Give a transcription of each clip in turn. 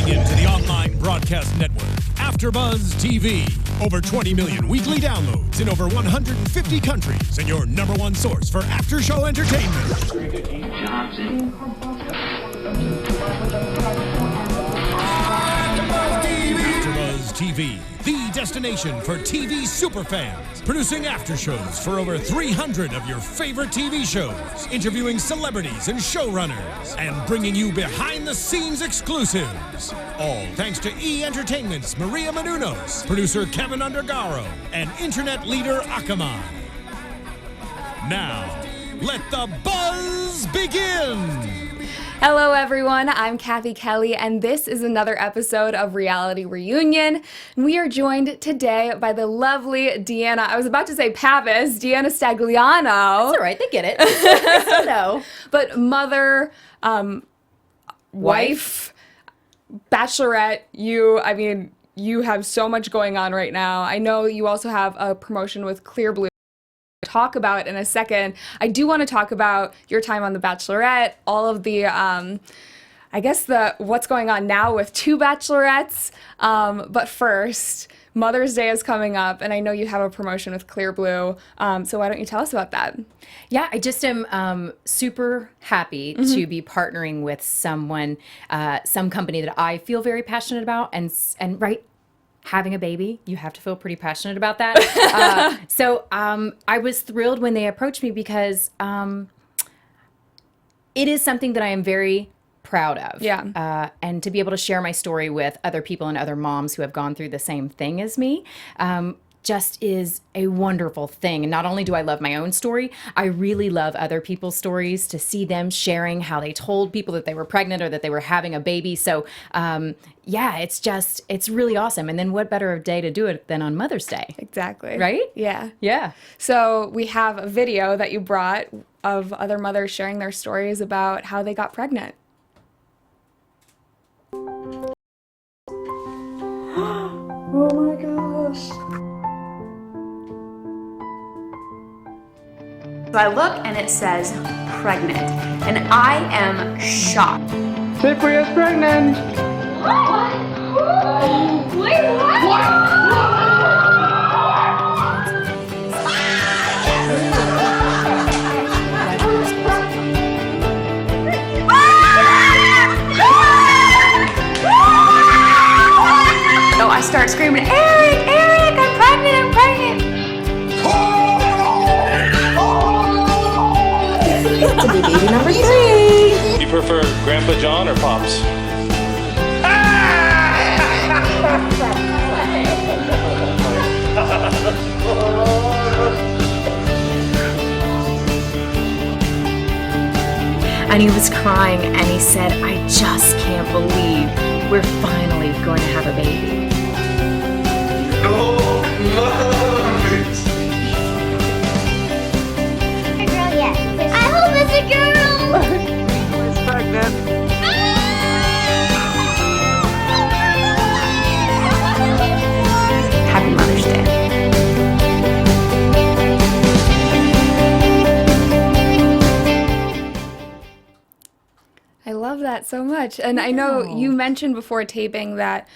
Tuning in to the online broadcast network, AFTERBUZZ TV. Over 20 million weekly downloads in over 150 countries, and your #1 source for after-show entertainment. AFTERBUZZ TV, the destination for TV superfans. Producing aftershows for over 300 of your favorite TV shows, interviewing celebrities and showrunners, and bringing you behind-the-scenes exclusives. All thanks to E! Entertainment's Maria Menounos, producer Kevin Undergaro, and internet leader Akamai. Now, let the buzz begin! Hello everyone, I'm Cathy Kelley, and this is another episode of Reality Reunion. We are joined today by the lovely DeAnna, I was about to say Pappas, DeAnna Stagliano. That's all right, they get it. No. But mother, wife, Bachelorette, you have so much going on right now. I know you also have a promotion with Clearblue. Talk about in a second. I do want to talk about your time on The Bachelorette, all of the what's going on now with 2 Bachelorettes. But first, Mother's Day is coming up, and I know you have a promotion with Clearblue. So why don't you tell us about that? Yeah, I just am super happy to be partnering with someone, some company that I feel very passionate about, and right. Having a baby, you have to feel pretty passionate about that. So I was thrilled when they approached me because it is something that I am very proud of. Yeah. And to be able to share my story with other people and other moms who have gone through the same thing as me just is a wonderful thing. And not only do I love my own story, I really love other people's stories, to see them sharing how they told people that they were pregnant or that they were having a baby. So yeah, it's really awesome. And then what better day to do it than on Mother's Day? Exactly. Right? Yeah. Yeah. So we have a video that you brought of other mothers sharing their stories about how they got pregnant. Oh my gosh. So I look and it says pregnant, and I am shocked. Cypria's pregnant! What? Wait, what? So I start screaming, Eric, I'm pregnant! To be baby number 3. You prefer Grandpa John or Pops? And he was crying and he said, I just can't believe we're finally going to have a baby. I hope it's a girl! It's pregnant. Happy Mother's Day. I love that so much. And I know you mentioned before taping that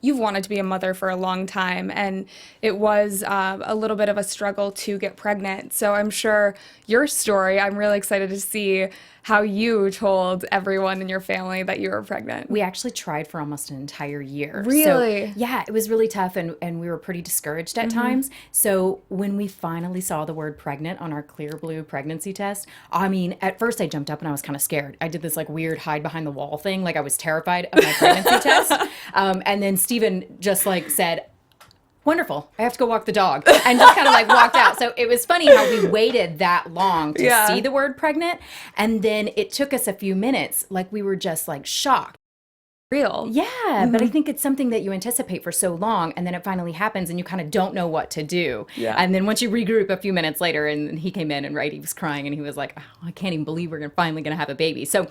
you've wanted to be a mother for a long time, and it was a little bit of a struggle to get pregnant. So I'm sure your story, I'm really excited to see how you told everyone in your family that you were pregnant. We actually tried for almost an entire year. Really? So, yeah, it was really tough, and we were pretty discouraged at times. So when we finally saw the word pregnant on our Clearblue pregnancy test, I mean, at first I jumped up and I was kind of scared. I did this like weird hide behind the wall thing, like I was terrified of my pregnancy test. And then Steven just like said, wonderful, I have to go walk the dog, and just kind of like walked out. So it was funny how we waited that long to see the word pregnant, and then it took us a few minutes, like we were just like shocked. Real. Yeah, but I think it's something that you anticipate for so long, and then it finally happens and you kind of don't know what to do. Yeah. And then once you regroup a few minutes later, and he came in and he was crying and he was like, oh, I can't even believe we're finally going to have a baby. So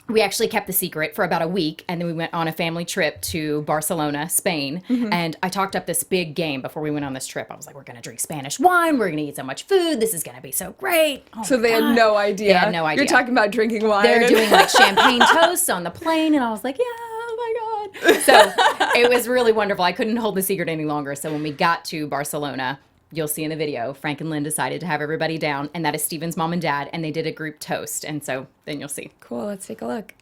we actually kept the secret for about a week, and then we went on a family trip to Barcelona, Spain, and I talked up this big game before we went on this trip. I was like, we're going to drink Spanish wine, we're going to eat so much food, this is going to be so great. Oh So they had no idea. They had no idea. You're talking about drinking wine. They're doing like champagne toasts on the plane, and I was like, yeah, oh my So it was really wonderful. I couldn't hold the secret any longer. So when we got to Barcelona, you'll see in the video, Frank and Lynn decided to have everybody down, and that is Steven's mom and dad, and they did a group toast. And so then you'll see. Cool. Let's take a look.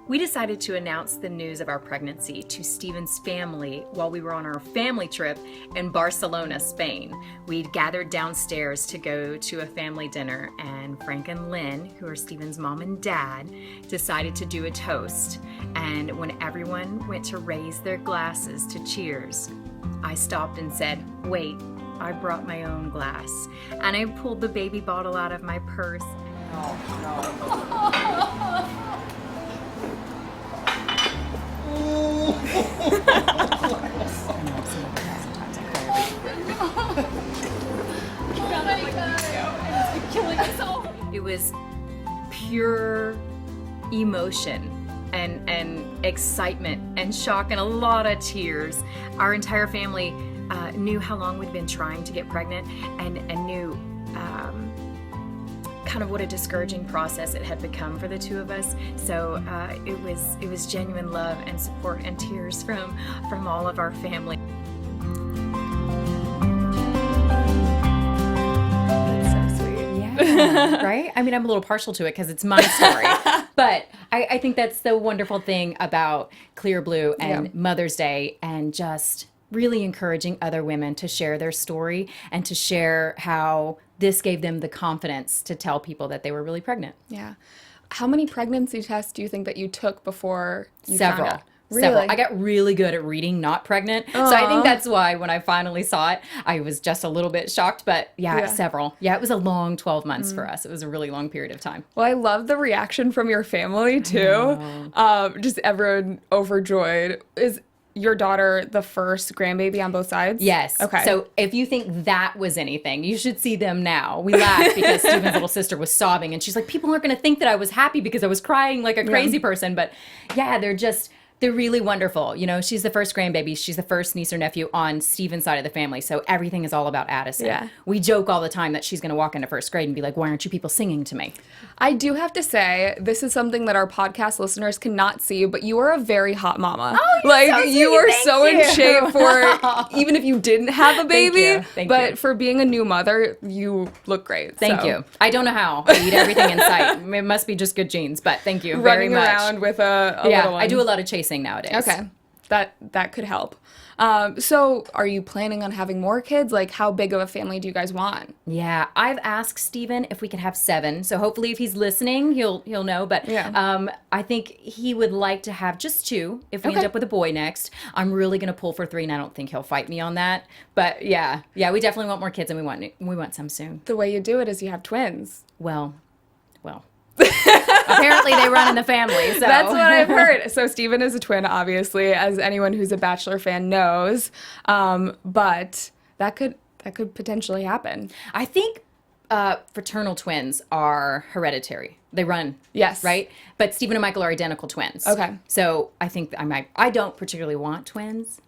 We decided to announce the news of our pregnancy to Steven's family while we were on our family trip in Barcelona, Spain. We'd gathered downstairs to go to a family dinner, and Frank and Lynn, who are Steven's mom and dad, decided to do a toast. And when everyone went to raise their glasses to cheers, I stopped and said, "Wait, I brought my own glass." And I pulled the baby bottle out of my purse. It was pure emotion and excitement and shock and a lot of tears. Our entire family knew how long we'd been trying to get pregnant and knew kind of what a discouraging process it had become for the two of us. So it was genuine love and support and tears from all of our family. That's so sweet. Yeah, right? I mean, I'm a little partial to it because it's my story. But I think that's the wonderful thing about Clearblue and Mother's Day, and just really encouraging other women to share their story and to share how this gave them the confidence to tell people that they were really pregnant. Yeah. How many pregnancy tests do you think that you took before you Several. found out? Several. Really? I got really good at reading not pregnant. So I think that's why when I finally saw it, I was just a little bit shocked. But several. Yeah, it was a long 12 months for us. It was a really long period of time. Well, I love the reaction from your family too. Just everyone overjoyed. Is your daughter the first grandbaby on both sides? Yes. Okay. So if you think that was anything, you should see them now. We laughed because Steven's little sister was sobbing, and she's like, people aren't going to think that I was happy because I was crying like a crazy person. But yeah, they're really wonderful. You know, she's the first grandbaby. She's the first niece or nephew on Steven's side of the family. So everything is all about Addison. Yeah. We joke all the time that she's going to walk into first grade and be like, why aren't you people singing to me? I do have to say, this is something that our podcast listeners cannot see, but you are a very hot mama. Oh, like, so sweet. you are Thank so you. in shape for, even if you didn't have a baby, Thank but you. for being a new mother, you look great. Thank so. you. I don't know how. I eat everything in sight. It must be just good genes, but thank you very Running much. around with a little one. I do a lot of chasing nowadays. Okay. That could help. So are you planning on having more kids? Like, how big of a family do you guys want? Yeah, I've asked Steven if we could have 7. So hopefully if he's listening, he'll know. But I think he would like to have just 2 if we end up with a boy next. I'm really going to pull for 3, and I don't think he'll fight me on that. But yeah, we definitely want more kids, and we want some soon. The way you do it is you have twins. Well. Apparently they run in the family. So That's what I've heard. So Steven is a twin, obviously, as anyone who's a Bachelor fan knows. But that could potentially happen. I think fraternal twins are hereditary. They run. Yes. Right? But Steven and Michael are identical twins. Okay. So I think I don't particularly want twins.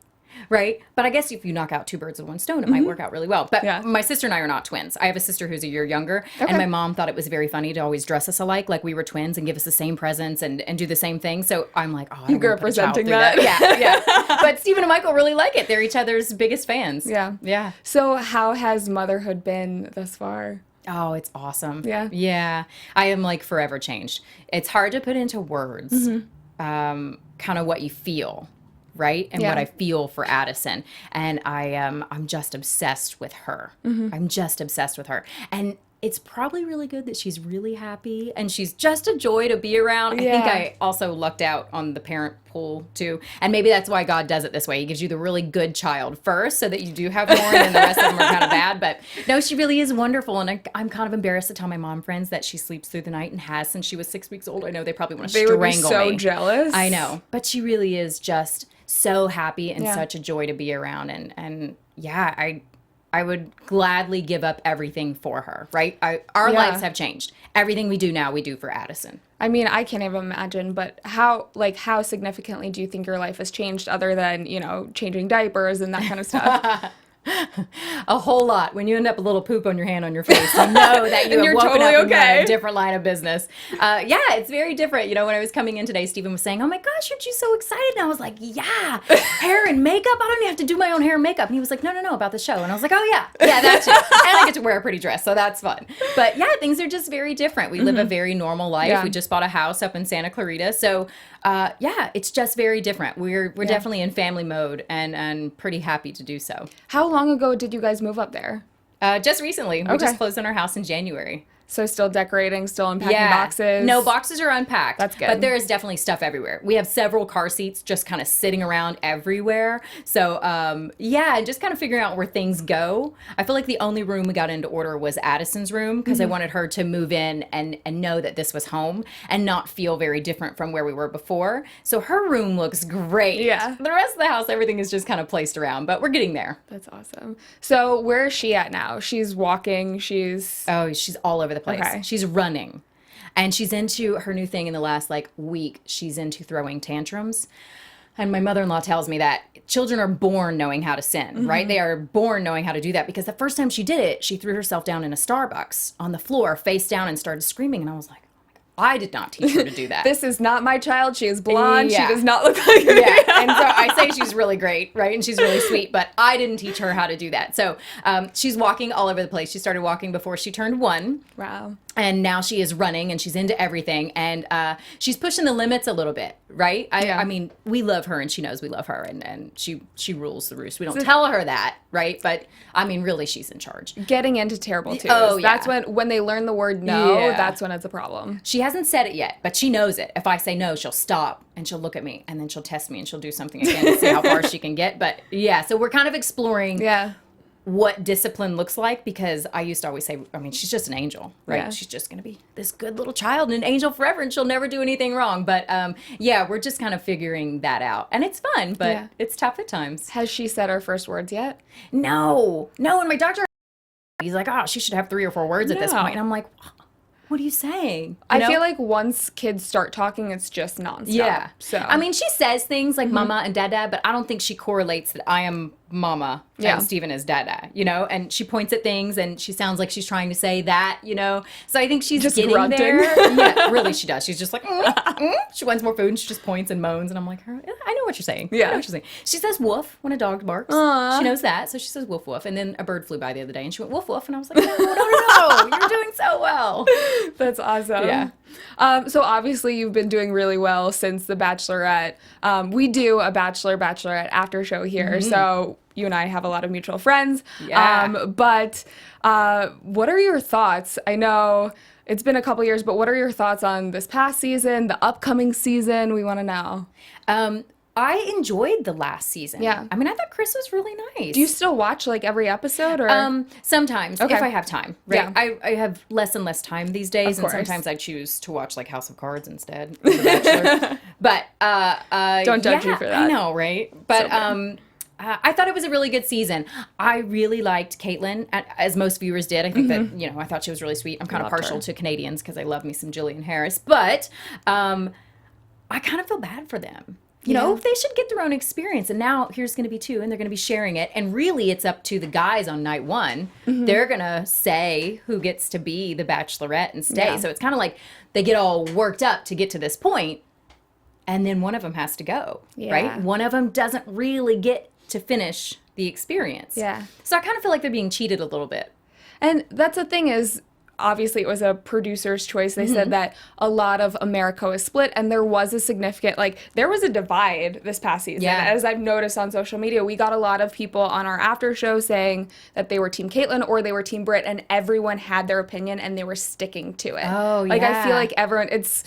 Right? But I guess if you knock out 2 birds with 1 stone, it might work out really well. But my sister and I are not twins. I have a sister who's a year younger, and my mom thought it was very funny to always dress us alike, like we were twins, and give us the same presents and do the same thing. So I'm like, oh, I You grew up resenting that. Yeah. But Steven and Michael really like it. They're each other's biggest fans. Yeah. So how has motherhood been thus far? Oh, it's awesome. Yeah? Yeah. I am like forever changed. It's hard to put into words kind of what you feel. Right? And what I feel for Addison. And I'm just obsessed with her. I'm just obsessed with her. And it's probably really good that she's really happy and she's just a joy to be around. I think I also lucked out on the parent pool too. And maybe that's why God does it this way. He gives you the really good child first so that you do have more, and then the rest of them are kind of bad. But no, she really is wonderful. And I'm kind of embarrassed to tell my mom friends that she sleeps through the night and has since she was 6 weeks old. I know they probably want to strangle me. They would be so jealous. I know. But she really is just so happy and such a joy to be around. And yeah, I would gladly give up everything for her, right? Our lives have changed. Everything we do now, we do for Addison. I mean, I can't even imagine, but how significantly do you think your life has changed other than, changing diapers and that kind of stuff? A whole lot. When you end up a little poop on your hand on your face, you know that you have woken totally up okay. in a different line of business. Yeah, it's very different. You know, when I was coming in today, Stephen was saying, "Oh my gosh, aren't you so excited?" And I was like, "Yeah, hair and makeup. I don't even have to do my own hair and makeup." And he was like, "No, about the show." And I was like, "Oh yeah, that's it." And I get to wear a pretty dress, so that's fun. But yeah, things are just very different. We live a very normal life. Yeah. We just bought a house up in Santa Clarita, so yeah, it's just very different. We're definitely in family mode, and pretty happy to do so. How long ago did you guys move up there? Just recently. We just closed on our house in January. So still decorating, still unpacking boxes? No, boxes are unpacked. That's good. But there is definitely stuff everywhere. We have several car seats just kind of sitting around everywhere. So, yeah, just kind of figuring out where things go. I feel like the only room we got into order was Addison's room because I wanted her to move in and know that this was home and not feel very different from where we were before. So her room looks great. Yeah. The rest of the house, everything is just kind of placed around, but we're getting there. That's awesome. So where is she at now? She's walking, she's all over the place. Okay. She's running. And she's into her new thing in the last week. She's into throwing tantrums. And my mother-in-law tells me that children are born knowing how to sin, right? They are born knowing how to do that because the first time she did it, she threw herself down in a Starbucks on the floor, face down, and started screaming. And I was like, I did not teach her to do that. This is not my child. She is blonde. Yeah. She does not look like me. Yeah, and so I say she's really great, right? And she's really sweet, but I didn't teach her how to do that. So she's walking all over the place. She started walking before she turned 1. Wow. And now she is running and she's into everything. And she's pushing the limits a little bit, right? I mean, we love her and she knows we love her. And she rules the roost. We don't tell her that, right? But, I mean, really, she's in charge. Getting into terrible twos. Oh, yeah. That's when they learn the word no, Yeah. that's when it's a problem. She hasn't said it yet, but she knows it. If I say no, she'll stop and she'll look at me and then she'll test me and she'll do something again to see how far she can get. But, yeah, so we're kind of exploring what discipline looks like because I used to always say, I mean, she's just an angel, right? Yeah. She's just going to be this good little child and an angel forever and she'll never do anything wrong. But yeah, we're just kind of figuring that out. And it's fun, but it's tough at times. Has she said her first words yet? No. And my doctor, he's like, oh, she should have 3 or 4 words at this point. And I'm like, what are you saying? I feel like once kids start talking, it's just nonstop. Yeah. So I mean, she says things like mama and dada, but I don't think she correlates that I am mama and Stephen is dada, you know? And she points at things and she sounds like she's trying to say that, you know? So I think she's just getting grunting. there. Yeah, really she does. She's just like, she wants more food and she just points and moans and I'm like, I know what you're saying. Yeah. I know what you're saying. She says woof when a dog barks. She knows that. So she says woof woof. And then a bird flew by the other day and she went woof woof and I was like, no, you're doing so well. That's awesome. Yeah. So obviously you've been doing really well since the Bachelorette. We do a Bachelorette after show here, so you and I have a lot of mutual friends. Yeah. But what are your thoughts? I know it's been a couple years, but what are your thoughts on this past season, the upcoming season? We want to know. I enjoyed the last season. Yeah. I mean, I thought Chris was really nice. Do you still watch like every episode or? Sometimes, if I have time, right? Yeah. I have less and less time these days, Of and course. sometimes I choose to watch like House of Cards instead of The Bachelor. But Don't judge you for that. I know, right? But So I thought it was a really good season. I really liked Caitlyn, as most viewers did. I think that, you know, I thought she was really sweet. I'm kind of Loved partial her. to Canadians because I love me some Jillian Harris. But I kind of feel bad for them. You know, they should get their own experience. And now here's going to be 2, and they're going to be sharing it. And really, it's up to the guys on night 1. They're going to say who gets to be the Bachelorette and stay. Yeah. So it's kind of like they get all worked up to get to this point, and then one of them has to go, right? One of them doesn't really get to finish the experience. Yeah. So I kind of feel like they're being cheated a little bit. And that's the thing is, obviously it was a producer's choice. They said that a lot of America was split and there was a significant, there was a divide this past season. Yeah. As I've noticed on social media, we got a lot of people on our after show saying that they were Team Caitlyn or they were Team Britt, and everyone had their opinion and they were sticking to it. Oh, I yeah. feel like everyone, it's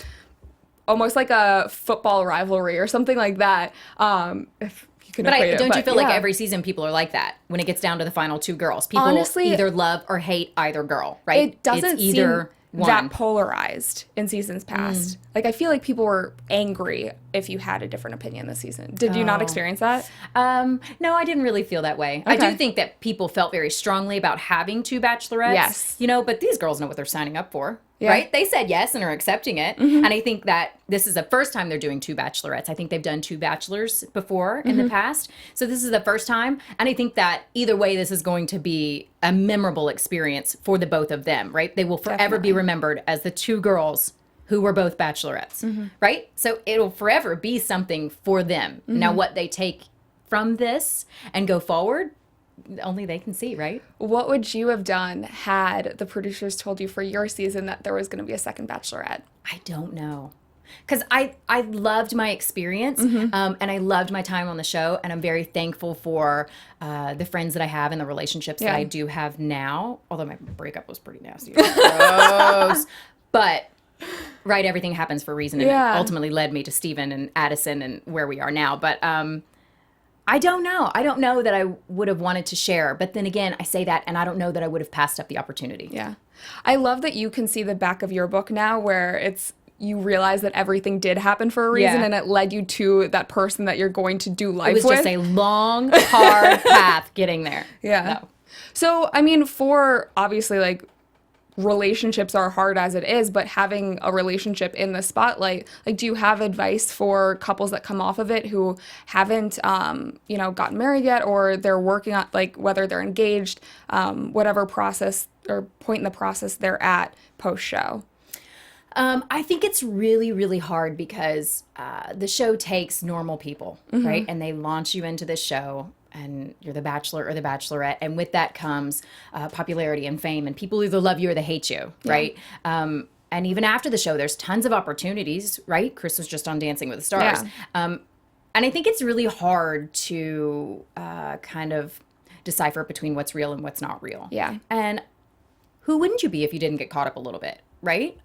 almost like a football rivalry or something like that. If you can But equate it, don't you feel like yeah. every season people are like that when it gets down to the final 2 girls? People Honestly, either love or hate either girl, right? It doesn't it's either seem one. that polarized in seasons past. I feel like people were angry if you had a different opinion this season. Did you not experience that? No, I didn't really feel that way. I do think that people felt very strongly about having 2 bachelorettes. Yes. You know, but these girls know what they're signing up for, Yeah. right? They said yes and are accepting it. And I think that this is the first time they're doing 2 bachelorettes. I think they've done 2 bachelors before in the past. So this is the first time. And I think that either way, this is going to be a memorable experience for the both of them, right? They will forever be remembered as the 2 girls who were both bachelorettes, right? So it'll forever be something for them. Now, what they take from this and go forward, only they can see, right? What would you have done had the producers told you for your season that there was going to be a second Bachelorette? I don't know. Because I loved my experience and I loved my time on the show. And I'm very thankful for the friends that I have and the relationships that I do have now. Although my breakup was pretty nasty. Gross. But... right, everything happens for a reason, and it ultimately led me to Steven and Addison and where we are now. But I don't know. I don't know that I would have wanted to share. But then again, I say that, and I don't know that I would have passed up the opportunity. Yeah. I love that you can see the back of your book now where you realize that everything did happen for a reason and it led you to that person that you're going to do life with. It was just a long, hard path getting there. Yeah. No. So, I mean, for obviously, like, relationships are hard as it is, but having a relationship in the spotlight, like, do you have advice for couples that come off of it who haven't, gotten married yet, or they're working on, like, whether they're engaged, whatever process or point in the process they're at post-show? I think it's really, really hard because the show takes normal people, right? And they launch you into this show. And you're the Bachelor or the Bachelorette, and with that comes popularity and fame, and people either love you or they hate you, right? And even after the show, there's tons of opportunities, right? Chris was just on Dancing with the Stars. And I think it's really hard to kind of decipher between what's real and what's not real. Yeah. And who wouldn't you be if you didn't get caught up a little bit, right?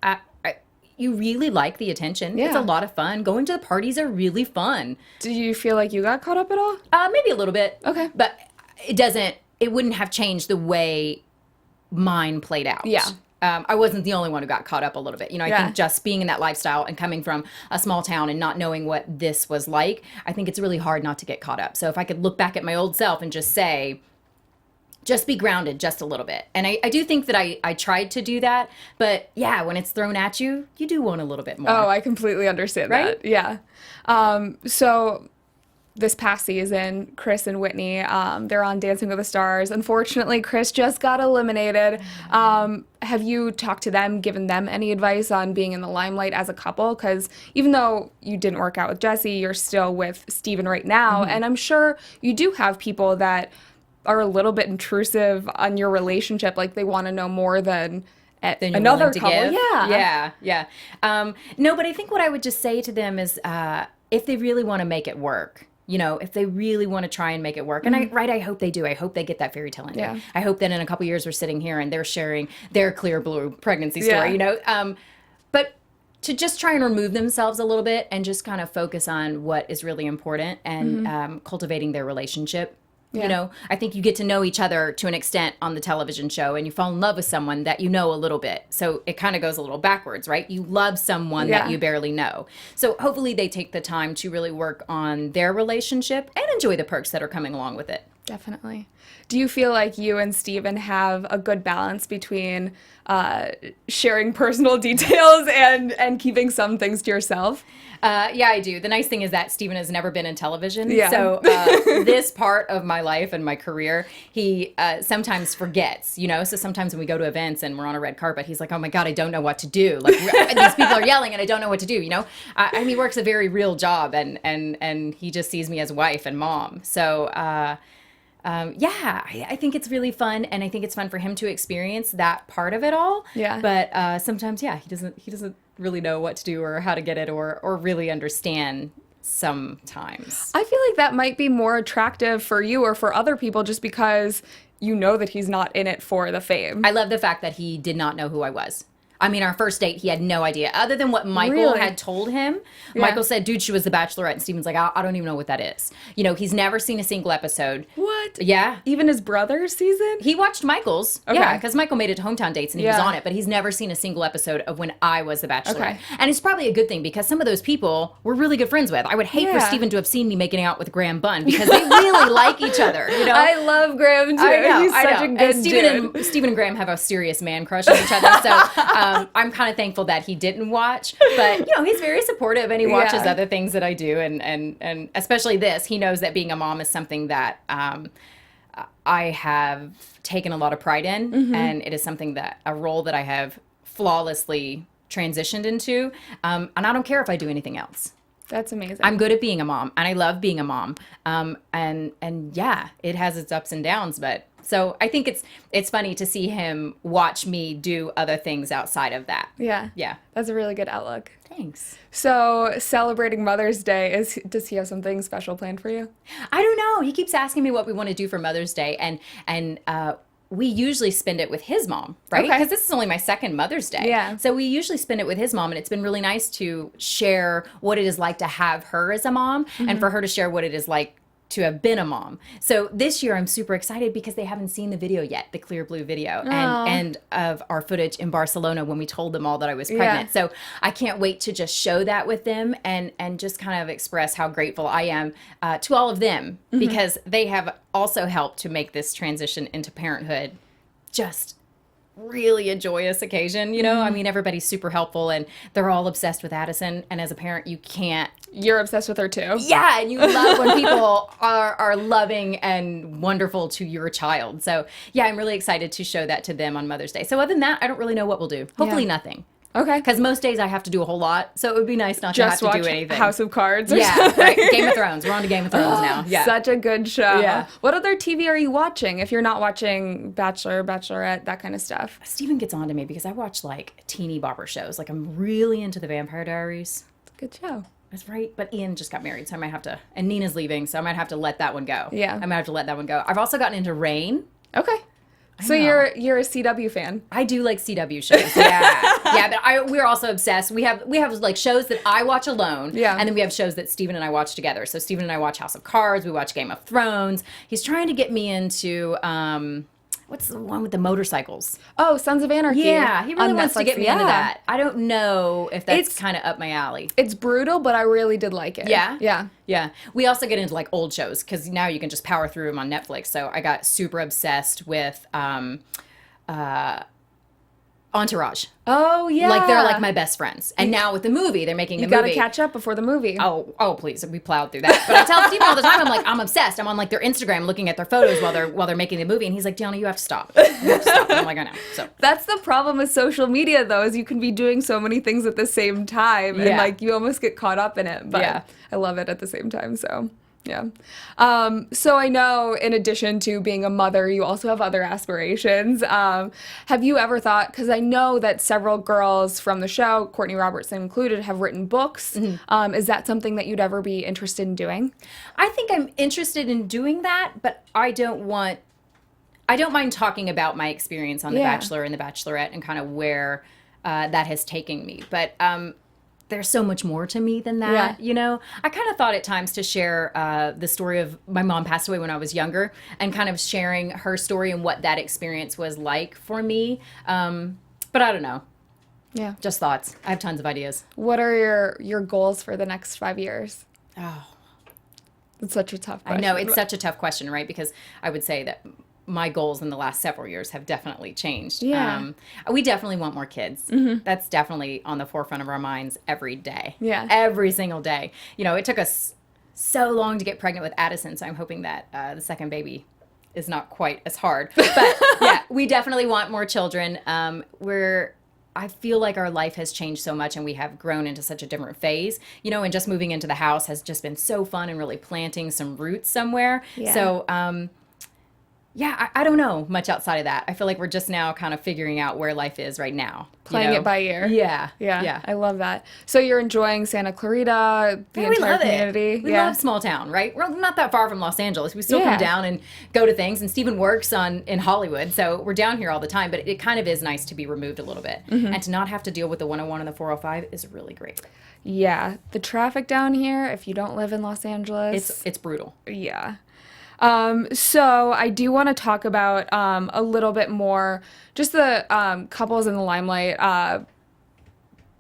You really like the attention. Yeah. It's a lot of fun. Going to the parties are really fun. Did you feel like you got caught up at all? Maybe a little bit. Okay. But it wouldn't have changed the way mine played out. Yeah. I wasn't the only one who got caught up a little bit. You know, I think just being in that lifestyle and coming from a small town and not knowing what this was like, I think it's really hard not to get caught up. So if I could look back at my old self and just say, just be grounded just a little bit. And I do think that I tried to do that. But yeah, when it's thrown at you, you do want a little bit more. Oh, I completely understand that. Yeah. So this past season, Chris and Whitney, they're on Dancing with the Stars. Unfortunately, Chris just got eliminated. Have you talked to them, given them any advice on being in the limelight as a couple? Because even though you didn't work out with Jesse, you're still with Steven right now. And I'm sure you do have people that are a little bit intrusive on your relationship, like they want to know more than another couple. Yeah. No, but I think what I would just say to them is if they really want to make it work, you know, if they really want to try and make it work. And I hope they do. I hope they get that fairy tale ending. Yeah. I hope that in a couple years we're sitting here and they're sharing their Clearblue pregnancy story, you know. But to just try and remove themselves a little bit and just kind of focus on what is really important and cultivating their relationship. Yeah. You know, I think you get to know each other to an extent on the television show, and you fall in love with someone that you know a little bit. So it kind of goes a little backwards, right? You love someone that you barely know. So hopefully they take the time to really work on their relationship and enjoy the perks that are coming along with it. Definitely. Do you feel like you and Steven have a good balance between sharing personal details and keeping some things to yourself? Yeah, I do. The nice thing is that Steven has never been in television. Yeah. So this part of my life and my career, he sometimes forgets, you know? So sometimes when we go to events and we're on a red carpet, he's like, oh my God, I don't know what to do. Like these people are yelling and I don't know what to do, you know? And he works a very real job and he just sees me as wife and mom. So I think it's really fun, and I think it's fun for him to experience that part of it all. Yeah. But sometimes, he doesn't really know what to do or how to get it or really understand sometimes. I feel like that might be more attractive for you or for other people just because you know that he's not in it for the fame. I love the fact that he did not know who I was. I mean, our first date, he had no idea. Other than what Michael Really? had told him, Yeah. Michael said, dude, she was the Bachelorette. And Steven's like, I don't even know what that is. You know, he's never seen a single episode. What? Yeah. Even his brother's season? He watched Michael's. Okay. Yeah, because Michael made it to Hometown Dates and he was Yeah. on it, but he's never seen a single episode of when I was the Bachelorette. Okay. And it's probably a good thing because some of those people we're really good friends with. I would hate for Yeah. Steven to have seen me making out with Graham Bunn because they really like each other, you know? I love Graham too. I know, He's such a good dude. Steven and Graham have a serious man crush on each other, so I'm kind of thankful that he didn't watch. But you know, he's very supportive and he watches Yeah. other things that I do, and especially this. He knows that being a mom is something that I have taken a lot of pride in, Mm-hmm. and it is something that a role that I have flawlessly transitioned into, and I don't care if I do anything else. That's amazing. I'm good at being a mom, and I love being a mom. And yeah, it has its ups and downs, but so I think it's funny to see him watch me do other things outside of that. Yeah. Yeah. That's a really good outlook. Thanks. So, celebrating Mother's Day, does he have something special planned for you? I don't know. He keeps asking me what we want to do for Mother's Day, and we usually spend it with his mom, right? Okay. Because this is only my second Mother's Day. Yeah. So we usually spend it with his mom, and it's been really nice to share what it is like to have her as a mom, and for her to share what it is like to have been a mom. So this year I'm super excited because they haven't seen the video yet, the Clearblue video, and of our footage in Barcelona when we told them all that I was pregnant. So I can't wait to just show that with them and just kind of express how grateful I am to all of them because they have also helped to make this transition into parenthood just really a joyous occasion. You know, I mean, everybody's super helpful and they're all obsessed with Addison. And as a parent, you can't. You're obsessed with her too. Yeah, and you love when people are loving and wonderful to your child. So yeah, I'm really excited to show that to them on Mother's Day. So other than that, I don't really know what we'll do. Hopefully nothing. Okay. Because most days I have to do a whole lot. So it would be nice not Just to have watch to do anything. House of Cards. Or Yeah, something. right. Game of Thrones. We're on to Game of Thrones now. Yeah. Such a good show. Yeah. What other TV are you watching if you're not watching Bachelor, Bachelorette, that kind of stuff? Steven gets on to me because I watch like teeny bopper shows. Like I'm really into the Vampire Diaries. It's a good show. That's right. But Ian just got married, so I might have to, and Nina's leaving, so I might have to let that one go. Yeah. I might have to let that one go. I've also gotten into Rain. Okay. So know. you're a CW fan. I do like CW shows. Yeah. Yeah, but we're also obsessed. We have like shows that I watch alone. Yeah. And then we have shows that Steven and I watch together. So Steven and I watch House of Cards, we watch Game of Thrones. He's trying to get me into what's the one with the motorcycles? Oh, Sons of Anarchy. Yeah, he really on wants to Netflix. get me into that. I don't know if It's- that's kind of up my alley. It's brutal, but I really did like it. Yeah? Yeah. Yeah. We also get into like old shows because now you can just power through them on Netflix. So I got super obsessed with Entourage. Oh, yeah. Like they're like my best friends. And now with the movie, they're making You the gotta movie. catch up before the movie. Oh, please. We plowed through that. But I tell Steven all the time, I'm like, I'm obsessed. I'm on like their Instagram looking at their photos while they're making the movie. And he's like, DeAnna, you have to stop. You have to stop. I'm like, I know. So That's the problem with social media, though, is you can be doing so many things at the same time, and Yeah. like you almost get caught up in it. But Yeah. I love it at the same time. So yeah. So I know, in addition to being a mother, you also have other aspirations. Have you ever thought? Because I know that several girls from the show, Courtney Robertson included, have written books. Is that something that you'd ever be interested in doing? I think I'm interested in doing that, but I don't mind talking about my experience on The Yeah. Bachelor and The Bachelorette and kind of where that has taken me. But there's so much more to me than that, Yeah. you know? I kind of thought at times to share the story of my mom passed away when I was younger and kind of sharing her story and what that experience was like for me. But I don't know. Yeah. Just thoughts. I have tons of ideas. What are your goals for the next 5 years? Oh, It's such a tough I question. know. It's such a tough question, right? Because I would say that my goals in the last several years have definitely changed. Yeah. We definitely want more kids. That's definitely on the forefront of our minds every day. Yeah. Every single day. You know, it took us so long to get pregnant with Addison, so I'm hoping that the second baby is not quite as hard. But yeah, we definitely want more children. I feel like our life has changed so much and we have grown into such a different phase, you know, and just moving into the house has just been so fun and really planting some roots somewhere. Yeah. So, yeah, I don't know much outside of that. I feel like we're just now kind of figuring out where life is right now. Playing it by ear. Yeah. Yeah. I love that. So you're enjoying Santa Clarita, the Yeah, entire we love community. It. We love small town, right? We're not that far from Los Angeles. We still come down and go to things. And Steven works in Hollywood, so we're down here all the time. But it kind of is nice to be removed a little bit. And to not have to deal with the 101 and the 405 is really great. Yeah. The traffic down here, if you don't live in Los Angeles. It's brutal. Yeah. So I do want to talk about a little bit more just the couples in the limelight.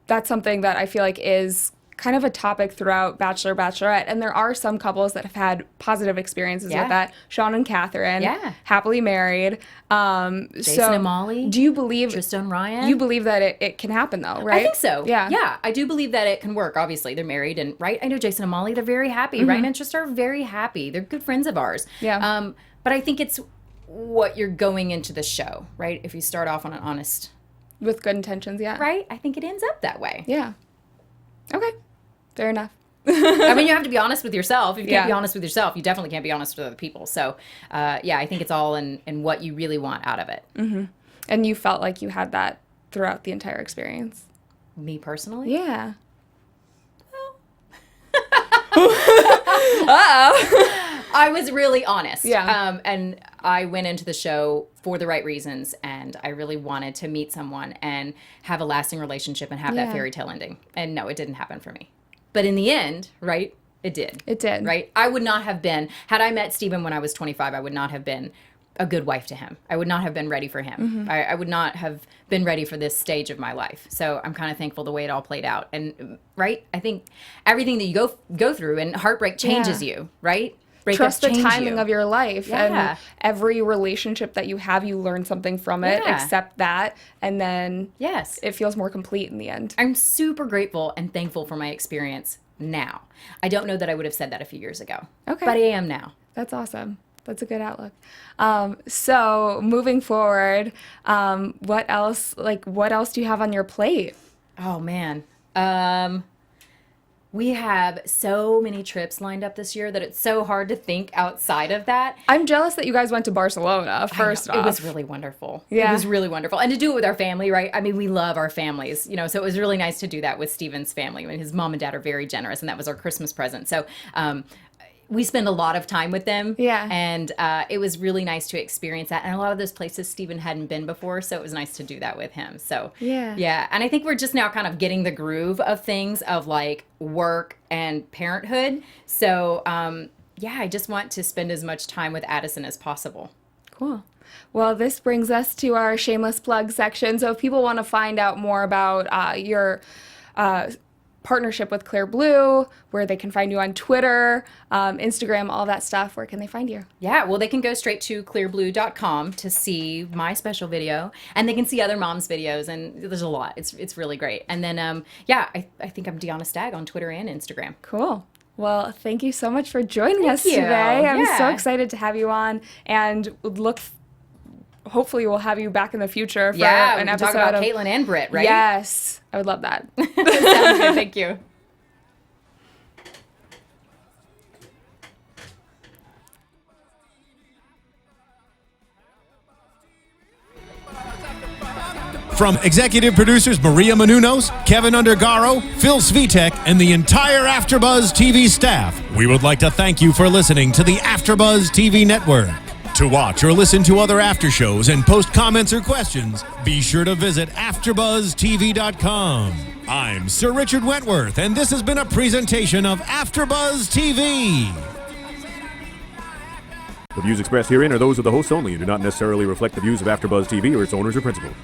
That's something that I feel like is kind of a topic throughout Bachelor, Bachelorette, and there are some couples that have had positive experiences with that. Sean and Catherine, happily married. Jason and Molly. Do you believe Tristan and Ryan? You believe that it can happen though, right? I think so. Yeah, I do believe that it can work. Obviously, they're married, and right. I know Jason and Molly. They're very happy. Ryan and Tristan are very happy. They're good friends of ours. Yeah. But I think it's what you're going into the show, right? If you start off on an honest, with good intentions, right? I think it ends up that way. Yeah. Okay. Fair enough. I mean, you have to be honest with yourself. If you can't be honest with yourself, you definitely can't be honest with other people. So, I think it's all in what you really want out of it. And you felt like you had that throughout the entire experience? Me personally? Yeah. I was really honest. Yeah. And I went into the show for the right reasons, and I really wanted to meet someone and have a lasting relationship and have that fairy tale ending. And no, it didn't happen for me. But in the end, right, it did. It did. Right? I would not have been, had I met Steven when I was 25, I would not have been a good wife to him. I would not have been ready for him. I would not have been ready for this stage of my life. So I'm kind of thankful the way it all played out. And, right, I think everything that you go through, and heartbreak changes you, right? Breakups Trust the change timing you. of your life. And every relationship that you have, you learn something from it. Accept that. And then it feels more complete in the end. I'm super grateful and thankful for my experience now. I don't know that I would have said that a few years ago. Okay. But I am now. That's awesome. That's a good outlook. So moving forward, what else do you have on your plate? Oh, man. We have so many trips lined up this year that it's so hard to think outside of that. I'm jealous that you guys went to Barcelona, first off. It was really wonderful. Yeah. It was really wonderful. And to do it with our family, right? I mean, we love our families, so it was really nice to do that with Steven's family. I mean, his mom and dad are very generous, and that was our Christmas present. So, we spend a lot of time with them. Yeah. And it was really nice to experience that. And a lot of those places Steven hadn't been before, so it was nice to do that with him. So, yeah. And I think we're just now kind of getting the groove of things of like work and parenthood. So, I just want to spend as much time with Addison as possible. Cool. Well, this brings us to our shameless plug section. So if people want to find out more about your partnership with Clearblue, where they can find you on Twitter, Instagram, all that stuff, where can they find you? Yeah, well, they can go straight to clearblue.com to see my special video, and they can see other moms' videos, and there's a lot. It's really great. And then, I think I'm DeAnna Stag on Twitter and Instagram. Cool. Well, thank you so much for joining us today. I'm so excited to have you on, and hopefully we'll have you back in the future for an episode. Talk about Caitlin and Britt, right? Yes, I would love that. Sounds good. Thank you. From executive producers Maria Menounos, Kevin Undergaro, Phil Svitek, and the entire AfterBuzz TV staff, we would like to thank you for listening to the AfterBuzz TV network. To watch or listen to other after shows and post comments or questions, be sure to visit AfterBuzzTV.com. I'm Sir Richard Wentworth, and this has been a presentation of AfterBuzz TV. The views expressed herein are those of the hosts only and do not necessarily reflect the views of AfterBuzz TV or its owners or principals.